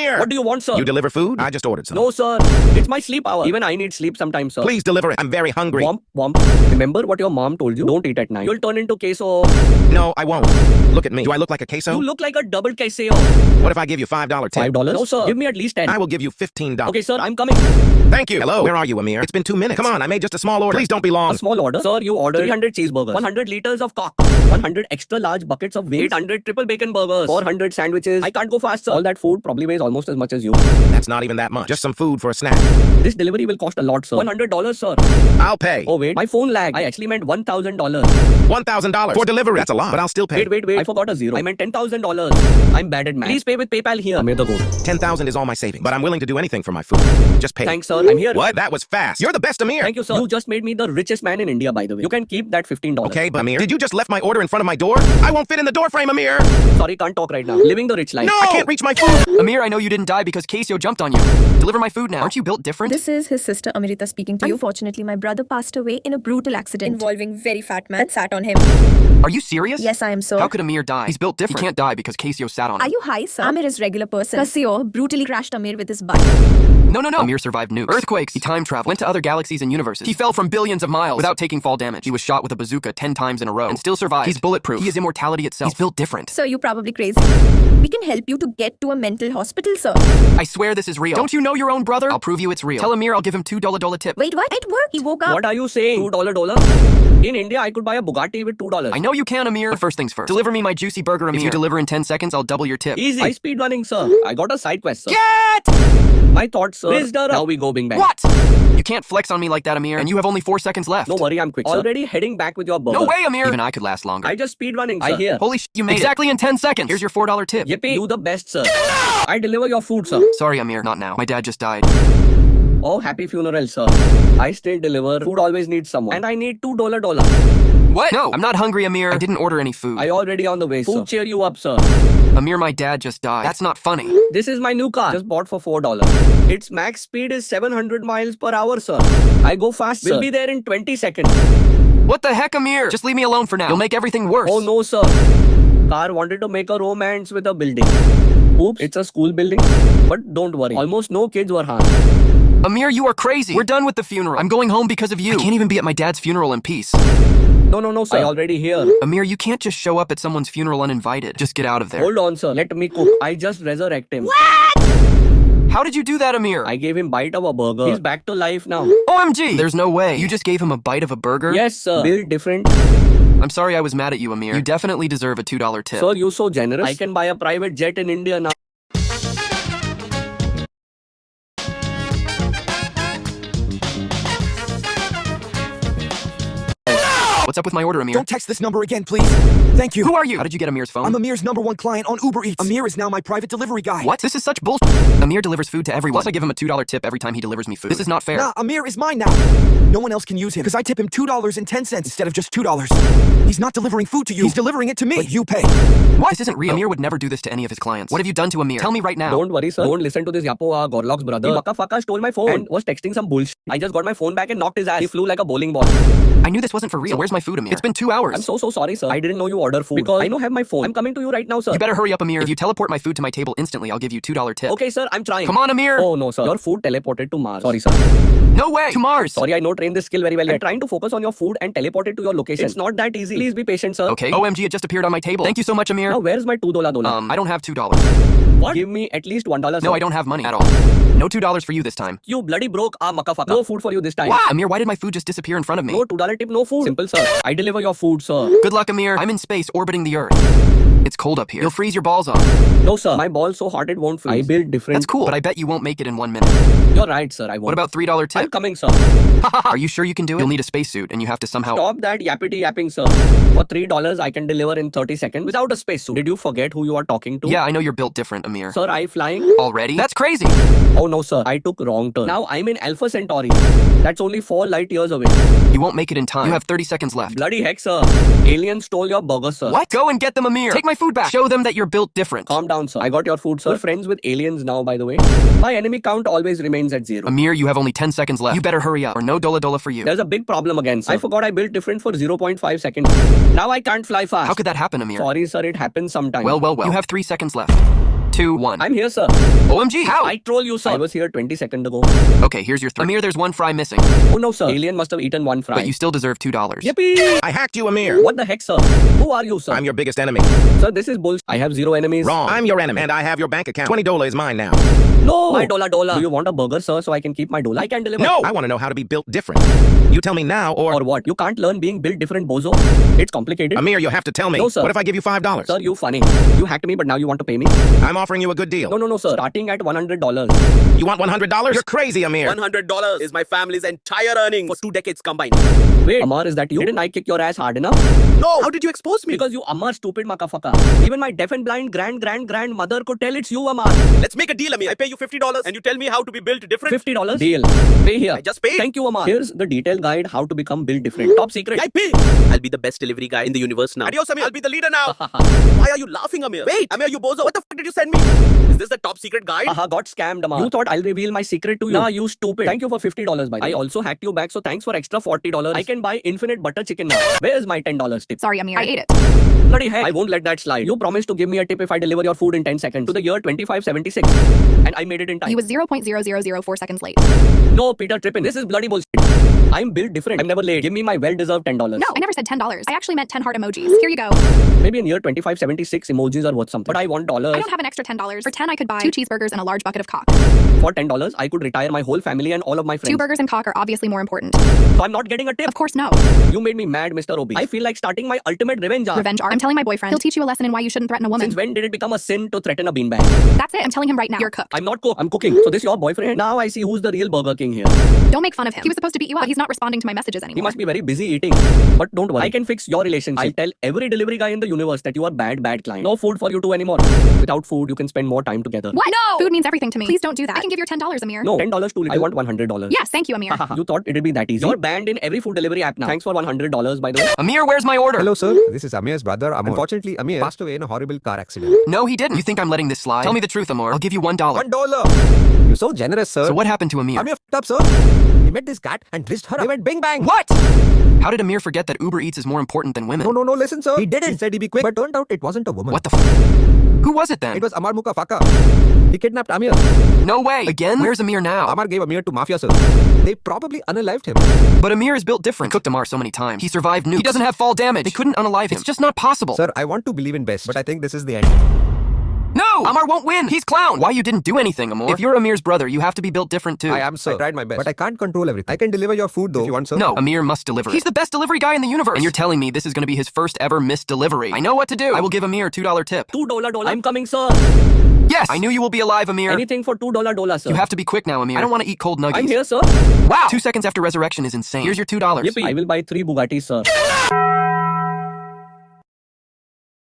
Here. What do you want, sir? You deliver food? I just ordered some. No, sir. It's my sleep hour. Even I need sleep sometimes, sir. Please deliver it. I'm very hungry. Womp, womp. Remember what your mom told you? Don't eat at night. You'll turn into queso. No, I won't. Look at me. Do I look like a queso? You look like a double queso. What if I give you $5 tip? $5? No, sir. Give me at least 10. I will give you $15. Okay, sir. I'm coming. Thank you. Hello. Where are you, Amir? It's been 2 minutes. Come on, I made just a small order. Please don't be long. A small order? Sir, you ordered 300 cheeseburgers, 100 liters of cock, 100 extra large buckets of wings, 800 triple bacon burgers, 400 sandwiches. I can't go fast, sir. All that food probably weighs almost as much as you. That's not even that much. Just some food for a snack. This delivery will cost a lot, sir. $100, sir. I'll pay. Oh, wait. My phone lagged. I actually meant $1,000. $1,000 for delivery. That's a lot, but I'll still pay. Wait. I forgot a zero. I meant $10,000. I'm bad at math. Please pay with PayPal here. Amir the goat. 10,000 is all my savings, but I'm willing to do anything for my food. Just pay. Thanks, sir. I'm here. What? That was fast. You're the best, Amir. Thank you, sir. You just made me the richest man in India, by the way. You can keep that $15. Okay, but Amir, did you just left my order in front of my door? I won't fit in the door frame, Amir. Sorry, can't talk right now. Living the rich life. No! I can't reach my food. Amir, I know you didn't die because Casio jumped on you. Deliver my food now. Aren't you built different? This is his sister Amrita speaking to you. Unfortunately, my brother passed away in a brutal accident Involving very fat man that sat on him. Are you serious? Yes, I am, sir. How could Amir die? He's built different. He can't die because Casio sat on him. Are you high, sir? Amir is regular person. Casio brutally crashed Amir with his bike. No. Amir survived nukes, earthquakes. He time traveled, went to other galaxies and universes. He fell from billions of miles without taking fall damage. He was shot with a bazooka 10 times in a row and still survived. He's bulletproof. He is immortality itself. He's built different. Sir, you're probably crazy. We can help you to get to a mental hospital, sir. I swear this is real. Don't you know your own brother? I'll prove you it's real. Tell Amir I'll give him $2 tip. Wait, what? It worked. He woke up. What are you saying? $2? In India, I could buy a Bugatti with $2. I know you can, Amir. But first things first. Deliver me my juicy burger, Amir. If you deliver in 10 seconds, I'll double your tip. Easy. High speed running, sir. I got a side quest, sir. Get! My thoughts, sir. Now we go bing bang. What? You can't flex on me like that, Amir. And you have only 4 seconds left. No worry, I'm quick, sir. Already heading back with your burger. No way, Amir. Even I could last longer. I just speed running, sir. I hear. Holy you made exactly in 10 seconds. Here's your $4 tip. Yippee. You the best, sir. I deliver your food, sir. Sorry, Amir. Not now. My dad just died. Oh, happy funeral, sir. I still deliver. Food always needs someone. And I need $2. What? No, I'm not hungry, Amir. I didn't order any food. I already on the way, sir. Food cheer you up, sir. Amir, my dad just died. That's not funny. This is my new car. Just bought for $4. Its max speed is 700 miles per hour, sir. I go fast, sir. We'll be there in 20 seconds. What the heck, Amir? Just leave me alone for now. You'll make everything worse. Oh, no, sir. Car wanted to make a romance with a building. Oops, it's a school building. But don't worry. Almost no kids were harmed. Amir, you are crazy. We're done with the funeral. I'm going home because of you. I can't even be at my dad's funeral in peace. No, sir. I already here. Amir, you can't just show up at someone's funeral uninvited. Just get out of there. Hold on, sir. Let me cook. I just resurrect him. How did you do that, Amir? I gave him bite of a burger. He's back to life now. OMG! There's no way. You just gave him a bite of a burger? Yes, sir. Built different. I'm sorry I was mad at you, Amir. You definitely deserve a $2 tip. Sir, you're so generous. I can buy a private jet in India now. What's up with my order, Amir? Don't text this number again, please. Thank you. Who are you? How did you get Amir's phone? I'm Amir's #1 client on Uber Eats. Amir is now my private delivery guy. What? This is such bullshit. Amir delivers food to everyone. Plus, I give him a $2 tip every time he delivers me food. This is not fair. Nah, Amir is mine now. No one else can use him because I tip him $2.10 instead of just $2. He's not delivering food to you. He's delivering it to me. But you pay. What? This isn't real. Amir would never do this to any of his clients. What have you done to Amir? Tell me right now. Don't worry, sir. Don't listen to this Yapo, Gorlock's brother. He Maka stole my phone and was texting some bullshit. I just got my phone back and knocked his ass. He flew like a bowling ball. I knew this wasn't for real. So where's my food, Amir? It's been 2 hours. I'm so sorry, sir. I didn't know you order food. Because I don't have my phone. I'm coming to you right now, sir. You better hurry up, Amir. If you teleport my food to my table instantly, I'll give you $2 tip. Okay, sir. I'm trying. Come on, Amir. Oh, no, sir. Your food teleported to Mars. Sorry, sir. No way. To Mars. Sorry, I know train this skill very well. I'm trying to focus on your food and teleport it to your location. It's not that easy. Please be patient, sir. Okay. OMG, it just appeared on my table. Thank you so much, Amir. Now, where's my $2? I don't have $2. What? Give me at least $1, sir. No, I don't have money at all. No $2 for you this time. You bloody broke, Maka. No food for you this time. What? Amir, why did my food just disappear in front of me? No $2 tip, no food. Simple, sir. I deliver your food, sir. Good luck, Amir. I'm in space orbiting the Earth. It's cold up here. You'll freeze your balls off. No, sir. My ball's so hot it won't freeze. I build different. That's cool, but I bet you won't make it in 1 minute. You're right, sir. I won't. What about $3 tip? I'm coming, sir. Are you sure you can do it? You'll need a spacesuit, and you have to somehow... Stop that yappity yapping, sir. For $3, I can deliver in 30 seconds without a spacesuit. Did you forget who you are talking to? Yeah, I know you're built different, Amir. Sir, I flying? Already? That's crazy. Oh, no, sir. I took wrong turn. Now I'm in Alpha Centauri. That's only 4 light years away. You won't make it in time. You have 30 seconds left. Bloody heck, sir. Aliens stole your burger, sir. What? Go and get them, Amir. Take my food back. Show them that you're built different. Calm down, sir. I got your food, sir. We're friends with aliens now, by the way. My enemy count always remains at 0. Amir, you have only 10 seconds left. You better hurry up, or no Dola for you. There's a big problem again, sir. I forgot I built different for 0.5 seconds. Now I can't fly fast. How could that happen, Amir? Sorry, sir. It happens sometimes. Well. You have 3 seconds left. 2, 1. I'm here, sir. OMG, how? I troll you, sir. I was here 20 seconds ago. Okay, here's your Amir, there's one fry missing. Oh no, sir. Alien must have eaten one fry. But you still deserve $2. Yippee! I hacked you, Amir. What the heck, sir? Who are you, sir? I'm your biggest enemy. Sir, this is bullshit. I have 0 enemies. Wrong. I'm your enemy, and I have your bank account. $20 is mine now. No! My dollar. Do you want a burger, sir, so I can keep my dollar? I can deliver. No! I want to know how to be built different. You tell me now, Or what? You can't learn being built different, bozo. It's complicated. Amir, you have to tell me. No, sir. What if I give you $5? Sir, you funny. You hacked me, but now you want to pay me? I'm offering you a good deal. No, sir. Starting at $100. You want $100? You're crazy, Amir. $100 is my family's entire earnings for 2 decades combined. Wait, Amar, is that you? Didn't I kick your ass hard enough? No! How did you expose me? Because you Amar, stupid makafaka. Even my deaf and blind grandmother could tell it's you, Amar. Let's make a deal, Amir. I pay you $50 and you tell me how to be built different. $50? Deal. Pay here. I just paid. Thank you, Amar. Here's the detailed guide how to become built different. Top secret. I pay. I'll be the best delivery guy in the universe now. Adios, Amir. I'll be the leader now. Why are you laughing, Amir? Wait, Amir, you bozo. What the fuck did you send me? Is this the top secret guide? Haha, got scammed, Amar. You thought I'll reveal my secret to you? Nah, you stupid. Thank you for $50, by the way. I also hacked you back, so thanks for extra $40. I can buy infinite butter chicken now. Where's my $10 tip? Sorry, Amir, I ate it. Bloody heck. I won't let that slide. You promised to give me a tip if I deliver your food in 10 seconds to the year 2576. And I made it in time. He was 0.0004 seconds late. No, Peter Trippin. This is bloody bullshit. I'm built different. I'm never late. Give me my well-deserved $10. No, I never said $10. I actually meant 10 heart emojis. Here you go. Maybe in year 2576, emojis are worth something. But I want dollars. I don't have an extra $10. For 10, I could buy 2 cheeseburgers and a large bucket of cock. For $10, I could retire my whole family and all of my friends. 2 burgers and cock are obviously more important. So I'm not getting a tip. Of course, no. You made me mad, Mr. Obi. I feel like starting my ultimate revenge arc. Revenge arc. I'm telling my boyfriend. He'll teach you a lesson in why you shouldn't threaten a woman. Since when did it become a sin to threaten a beanbag? That's it. I'm telling him right now. You're cooked. I'm not cook. I'm cooking. So this your boyfriend? Now I see who's the real Burger King here. Don't make fun of him. He was supposed to beat you up, but he's not responding to my messages He anymore. must be very busy eating. But don't worry. I can fix your relationship. I'll tell every delivery guy in the universe that you are bad client. No food for you two anymore. Without food, you can spend more time together. What? No! Food means everything to me. Please don't do that. I can give your $10, Amir. No, $10 too little. I want $100. Yes, thank you, Amir. You thought it'd be that easy? You're banned in every food delivery app now. Thanks for $100, by the way. Amir, where's my order? Hello, sir. This is Amir's brother, Amor. Unfortunately, Amir passed away in a horrible car accident. No, he didn't. You think I'm letting this slide? Tell me the truth, Amor. I'll give you $1. $1. You're so generous, sir. So what happened to Amir? Amir f***ed up, sir. He met this cat and dressed her up. They went bing bang. What? How did Amir forget that Uber Eats is more important than women? No, listen, sir. He didn't. He said he'd be quick, but turned out it wasn't a woman. What the Who was it then? It was Amar Muka Faka. He kidnapped Amir. No way. Again? Where's Amir now? Amar gave Amir to Mafia, sir. They probably unalived him. But Amir is built different. I cooked Amar so many times. He survived nukes. He doesn't have fall damage. They couldn't unalive him. It's just not possible. Sir, I want to believe in best, but I think this is the end. No! Amar won't win. He's clown. Why you didn't do anything, Amor? If you're Amir's brother, you have to be built different too. I am, sir. I tried my best. But I can't control everything. I can deliver your food, though, if you want, sir. No, Amir must deliver it. He's the best delivery guy in the universe. And you're telling me this is going to be his first ever missed delivery. I know what to do. I will give Amir a $2 tip. $2. I'm coming, sir. Yes! I knew you will be alive, Amir. Anything for $2, sir. You have to be quick now, Amir. I don't want to eat cold nuggets. I'm here, sir. Wow! 2 seconds after resurrection is insane. Here's your $2. Yippee. I will buy 3 Bugattis, sir.